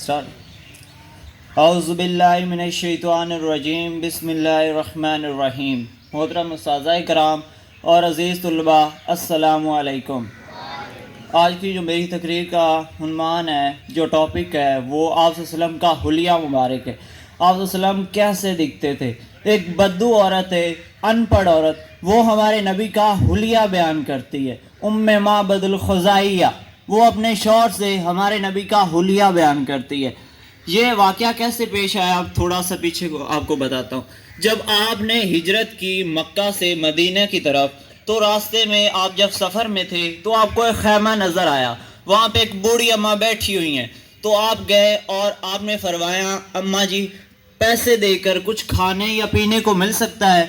اعوذ باللہ من الشیطان الرجیم، بسم اللہ الرحمن الرحیم۔ محترم اساتذہ کرام اور عزیز طلباء، السلام علیکم۔ آج کی جو میری تقریر کا عنوان ہے، جو ٹاپک ہے، وہ آپ صلی اللہ علیہ وسلم کا حلیہ مبارک ہے۔ آپ صلی اللہ علیہ وسلم کیسے دکھتے تھے؟ ایک بدو عورت ہے، ان پڑھ عورت، وہ ہمارے نبی کا حلیہ بیان کرتی ہے۔ معبد الخزاعیہ، وہ اپنے شور سے ہمارے نبی کا حلیہ بیان کرتی ہے۔ یہ واقعہ کیسے پیش آیا، اب تھوڑا سا پیچھے آپ کو بتاتا ہوں۔ جب آپ نے ہجرت کی مکہ سے مدینہ کی طرف، تو راستے میں آپ جب سفر میں تھے تو آپ کو ایک خیمہ نظر آیا، وہاں پہ ایک بوڑھی اماں بیٹھی ہوئی ہیں۔ تو آپ گئے اور آپ نے فرمایا، اماں جی پیسے دے کر کچھ کھانے یا پینے کو مل سکتا ہے؟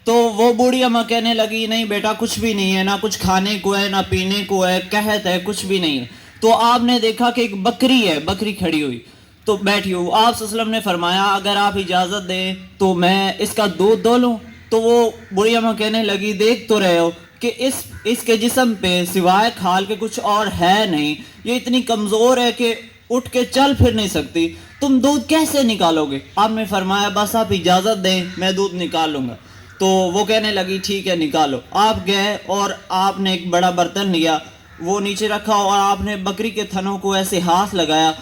تو وہ بوڑھی اماں کہنے لگی، نہیں بیٹا کچھ بھی نہیں ہے، نہ کچھ کھانے کو ہے نہ پینے کو ہے، قحط ہے، کچھ بھی نہیں ہے۔ تو آپ نے دیکھا کہ ایک بکری ہے، بکری کھڑی ہوئی تو بیٹھی ہو۔ آپ صلی اللہ علیہ وسلم نے فرمایا، اگر آپ اجازت دیں تو میں اس کا دودھ دو لوں؟ تو وہ بوڑھی اماں کہنے لگی، دیکھ تو رہے ہو کہ اس کے جسم پہ سوائے کھال کے کچھ اور ہے نہیں، یہ اتنی کمزور ہے کہ اٹھ کے چل پھر نہیں سکتی، تم دودھ کیسے نکالو گے؟ آپ نے فرمایا، بس آپ اجازت دیں میں دودھ نکال لوں گا۔ تو وہ کہنے لگی، ٹھیک ہے نکالو۔ آپ گئے اور آپ نے ایک بڑا برتن لیا، وہ نیچے رکھا اور آپ نے بکری کے تھنوں کو ایسے ہاتھ لگایا،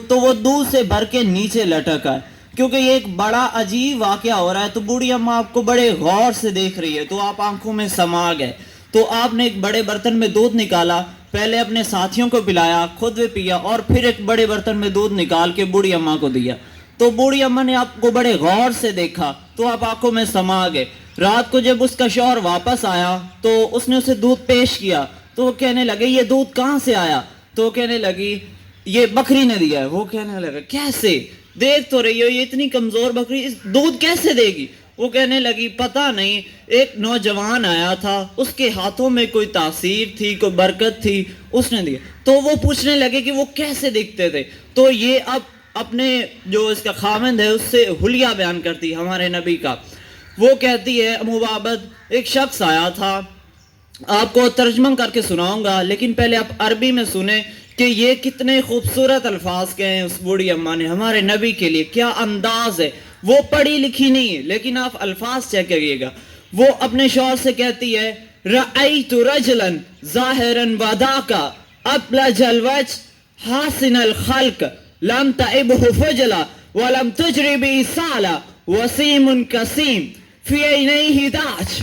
تو وہ دودھ سے بھر کے نیچے لٹکا ہے۔ کیونکہ یہ ایک بڑا عجیب واقعہ ہو رہا ہے، تو بوڑھی اماں آپ کو بڑے غور سے دیکھ رہی ہے، تو آپ آنکھوں میں سما گئے۔ تو آپ نے ایک بڑے برتن میں دودھ نکالا، پہلے اپنے ساتھیوں کو پلایا، خود بھی پیا، اور پھر ایک بڑے برتن میں دودھ نکال کے بوڑھی اماں کو دیا۔ تو بوڑھی اماں نے آپ کو بڑے غور سے دیکھا، تو آپ آنکھوں میں سما گئے۔ رات کو جب اس کا شوہر واپس آیا تو اس نے اسے دودھ پیش کیا، تو وہ کہنے لگے، یہ دودھ کہاں سے آیا؟ تو وہ کہنے لگی، یہ بکری نے دیا ہے۔ وہ کہنے لگا، کیسے؟ دیکھ تو رہی ہو یہ اتنی کمزور بکری دودھ کیسے دے گی؟ وہ کہنے لگی، پتہ نہیں، ایک نوجوان آیا تھا، اس کے ہاتھوں میں کوئی تاثیر تھی، کوئی برکت تھی، اس نے دیا۔ تو وہ پوچھنے لگے کہ وہ کیسے دکھتے تھے؟ تو یہ اب اپنے جو اس کا خاوند ہے اس سے حلیہ بیان کرتی ہمارے نبی کا۔ وہ کہتی ہے، مبابد ایک شخص آیا تھا، آپ کو ترجمہ کر کے سناؤں گا، لیکن پہلے آپ عربی میں سنیں کہ یہ کتنے خوبصورت الفاظ کہے ہیں اس بوڑھی اماں نے ہمارے نبی کے لیے، کیا انداز ہے۔ وہ پڑھی لکھی نہیں ہے لیکن آپ الفاظ چیک کریے گا۔ وہ اپنے شوہر سے کہتی ہے، رأیت رجلا ظاہرا وداکا ابلج الوجه حاسن الخلق لم تعبه فجلا ولم تجری به سالا وسیم کسیم فی عینیہ داج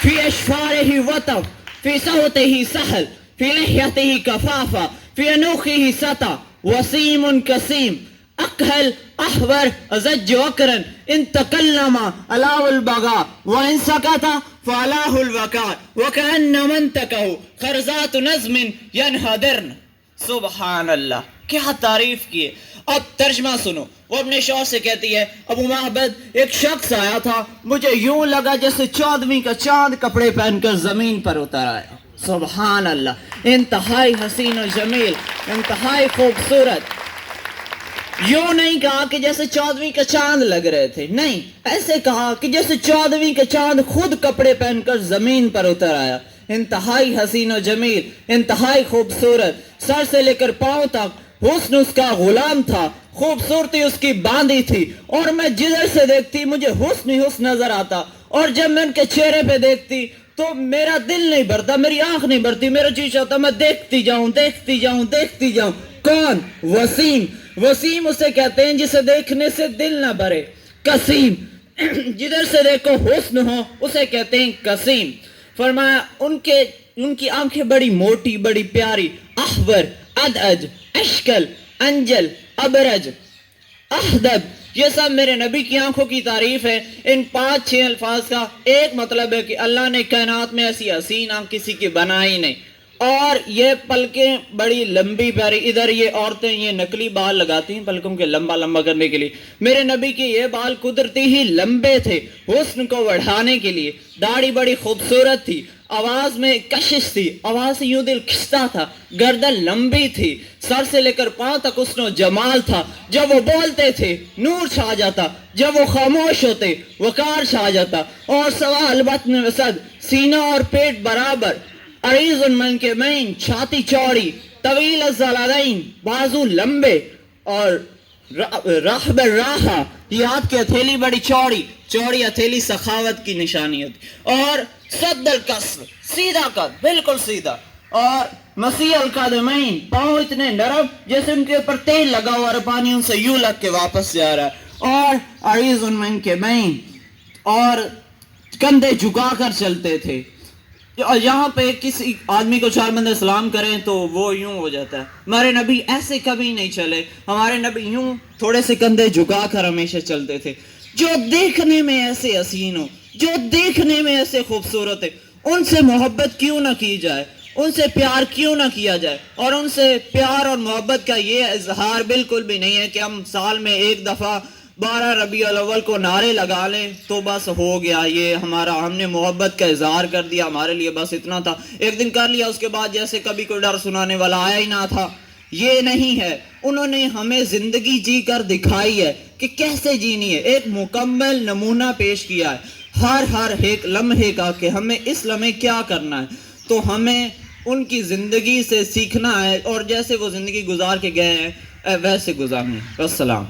فی اشفارہ وطف فی صوتہ سہل فی لحیتہ کفافہ فی انوخہ سطع وسیم کسیم اکہل احور ازج وکرن ان تکلم علاو البغا وان سکتا فعلاہ الوقار وکأن منتکہ خرزات نظم ینہدرن۔ سبحان اللہ، کیا تعریف کیے۔ اب ترجمہ سنو۔ وہ اپنے شوہر سے کہتی ہے، ابو معبد ایک شخص آیا تھا، مجھے یوں لگا جیسے 14ویں کا چاند کپڑے پہن کر زمین پر اتر آیا۔ سبحان اللہ، انتہائی حسین و جمیل، انتہائی خوبصورت۔ یوں نہیں کہا کہ جیسے 14ویں کا چاند لگ رہے تھے، نہیں، ایسے کہا کہ جیسے 14ویں کا چاند خود کپڑے پہن کر زمین پر اتر آیا۔ انتہائی حسین و جمیل، انتہائی خوبصورت، سر سے لے کر پاؤں تک حسن اس کا غلام تھا، خوبصورتی اس کی باندھی تھی، اور میں جدھر سے دیکھتی مجھے حسن ہی حسن نظر آتا، اور جب میں ان کے چہرے پہ دیکھتی تو میرا دل نہیں بھرتا، میری آنکھ نہیں بھرتی، میرا جی چاہتا میں دیکھتی جاؤں دیکھتی جاؤں دیکھتی جاؤں۔ کون؟ وسیم۔ وسیم اسے کہتے ہیں جسے دیکھنے سے دل نہ بھرے۔ کسیم، جدھر سے دیکھو حسن ہو اسے کہتے ہیں کسیم۔ فرمایا ان کی آنکھیں بڑی موٹی، بڑی پیاری۔ احور، ادعج، اشکل، انجل، ابرج، احدب، یہ سب میرے نبی کی آنکھوں کی تعریف ہے۔ ان 5-6 الفاظ کا ایک مطلب ہے کہ اللہ نے کائنات میں ایسی حسین آنکھ کسی کی بنائی نہیں، اور یہ پلکیں بڑی لمبی پیاری۔ ادھر یہ عورتیں یہ نقلی بال لگاتی ہیں پلکوں کے لمبا لمبا کرنے کے لیے، میرے نبی کے یہ بال قدرتی ہی لمبے تھے حسن کو بڑھانے کے لیے۔ داڑھی بڑی خوبصورت تھی، آواز میں کشش تھی، آواز سے یوں دل کھنچتا تھا، گردن لمبی تھی، سر سے لے کر پاؤں تک حسن و جمال تھا۔ جب وہ بولتے تھے نور چھا جاتا، جب وہ خاموش ہوتے وقار چھا جاتا۔ اور سوال بطن وسد، سینہ اور پیٹ برابر، عریض المنکبین، چھاتی چوڑی، طویل الزلالین، بازو لمبے، اور راہب راہا، یہ ہاتھ کی ہتھیلی بڑی چوڑی، چوڑی ہتھیلی سخاوت کی نشانی ہوتی، اور سد الکسر، سیدھا قد، بالکل سیدھا، اور مسیح القدمین، پاؤں اتنے نرم جیسے ان کے اوپر تیل لگا ہوا اور پانی ان سے یوں لگ کے واپس جا رہا ہے، اور عریض المنکبین، اور کندھے جھکا کر چلتے تھے۔ یہاں پہ کسی آدمی کو 4 بندے سلام کریں تو وہ یوں ہو جاتا ہے، ہمارے نبی ایسے کبھی نہیں چلے، ہمارے نبی یوں تھوڑے سے کندھے جھکا کر ہمیشہ چلتے تھے۔ جو دیکھنے میں ایسے حسین ہو، جو دیکھنے میں ایسے خوبصورت ہے، ان سے محبت کیوں نہ کی جائے، ان سے پیار کیوں نہ کیا جائے، اور ان سے پیار اور محبت کا یہ اظہار بالکل بھی نہیں ہے کہ ہم سال میں ایک دفعہ 12 ربیع الاول کو نعرے لگا لیں تو بس ہو گیا، یہ ہمارا، ہم نے محبت کا اظہار کر دیا، ہمارے لیے بس اتنا تھا، ایک دن کر لیا، اس کے بعد جیسے کبھی کوئی ڈر سنانے والا آیا ہی نہ تھا۔ یہ نہیں ہے، انہوں نے ہمیں زندگی جی کر دکھائی ہے کہ کیسے جینی ہے، ایک مکمل نمونہ پیش کیا ہے ہر ایک لمحے کا کہ ہمیں اس لمحے کیا کرنا ہے، تو ہمیں ان کی زندگی سے سیکھنا ہے، اور جیسے وہ زندگی گزار کے گئے ہیں ویسے گزارنا ہے۔ السلام۔